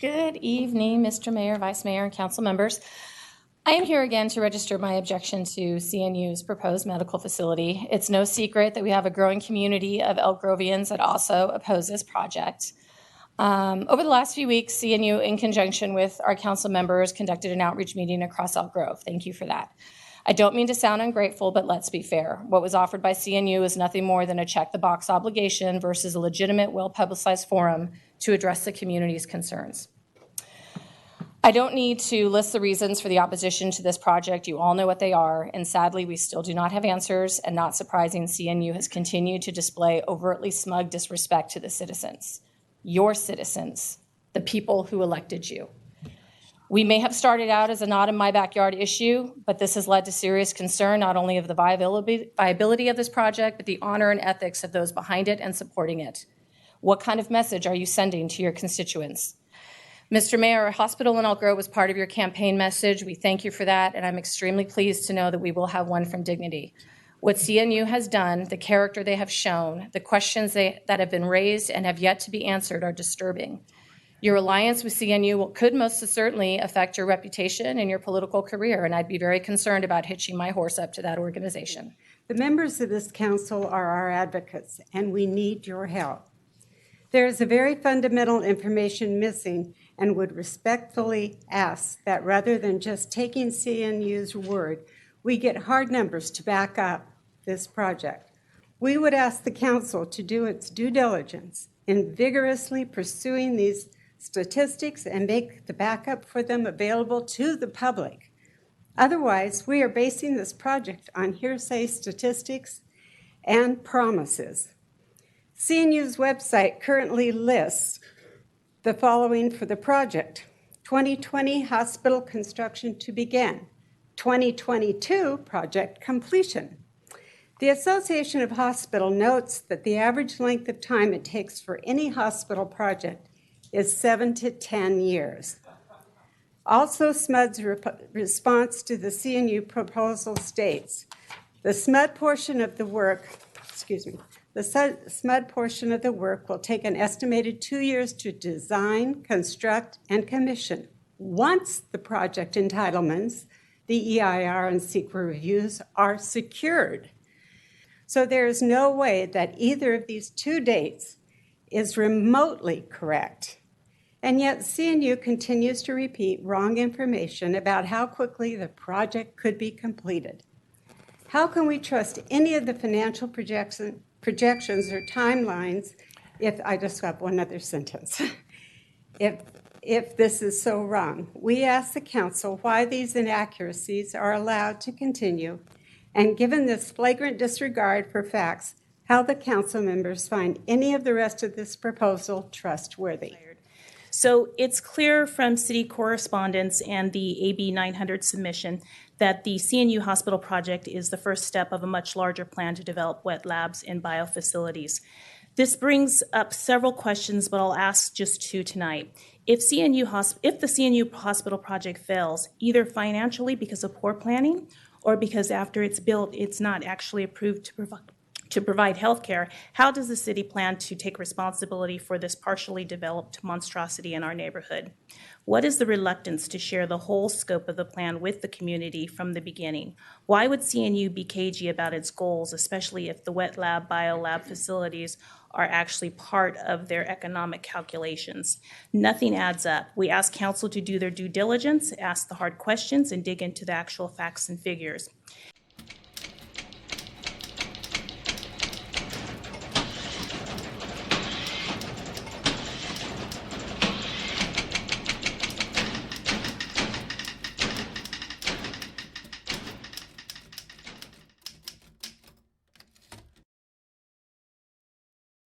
Good evening, Mr. Mayor, Vice Mayor, and council members. I am here again to register my objection to CNU's proposed medical facility. It's no secret that we have a growing community of Elk Grovians that also oppose this project. Over the last few weeks, CNU, in conjunction with our council members, conducted an outreach meeting across Elk Grove. Thank you for that. I don't mean to sound ungrateful, but let's be fair. What was offered by CNU is nothing more than a check-the-box obligation versus a legitimate, well-publicized forum to address the community's concerns. I don't need to list the reasons for the opposition to this project. You all know what they are, and sadly, we still do not have answers, and not surprising, CNU has continued to display overtly smug disrespect to the citizens. Your citizens, the people who elected you. We may have started out as a not in my backyard issue, but this has led to serious concern not only of the viability of this project, but the honor and ethics of those behind it and supporting it. What kind of message are you sending to your constituents? Mr. Mayor, a hospital in Elk Grove was part of your campaign message. We thank you for that, and I'm extremely pleased to know that we will have one from Dignity. What CNU has done, the character they have shown, the questions that have been raised and have yet to be answered are disturbing. Your alliance with CNU could most certainly affect your reputation and your political career, and I'd be very concerned about hitching my horse up to that organization. The members of this council are our advocates, and we need your help. There is a very fundamental information missing, and would respectfully ask that rather than just taking CNU's word, we get hard numbers to back up this project. We would ask the council to do its due diligence in vigorously pursuing these statistics and make the backup for them available to the public. Otherwise, we are basing this project on hearsay statistics and promises. CNU's website currently lists the following for the project: 2020 hospital construction to begin, 2022 project completion. The Association of Hospital notes that the average length of time it takes for any hospital project is 7 to 10 years. Also, SMUD's response to the CNU proposal states, the SMUD portion of the work will take an estimated 2 years to design, construct, and commission. Once the project entitlements, the EIR and CEQA reviews are secured. So there is no way that either of these two dates is remotely correct. And yet CNU continues to repeat wrong information about how quickly the project could be completed. How can we trust any of the financial projections or timelines if this is so wrong? We ask the council why these inaccuracies are allowed to continue, and given this flagrant disregard for facts, how the council members find any of the rest of this proposal trustworthy. So it's clear from city correspondence and the AB 900 submission that the CNU hospital project is the first step of a much larger plan to develop wet labs and biofacilities. This brings up several questions, but I'll ask just two tonight. If the CNU hospital project fails, either financially because of poor planning or because after it's built, it's not actually approved to provide health care, how does the city plan to take responsibility for this partially developed monstrosity in our neighborhood? What is the reluctance to share the whole scope of the plan with the community from the beginning? Why would CNU be cagey about its goals, especially if the wet lab, biolab facilities are actually part of their economic calculations? Nothing adds up. We ask council to do their due diligence, ask the hard questions, and dig into the actual facts and figures.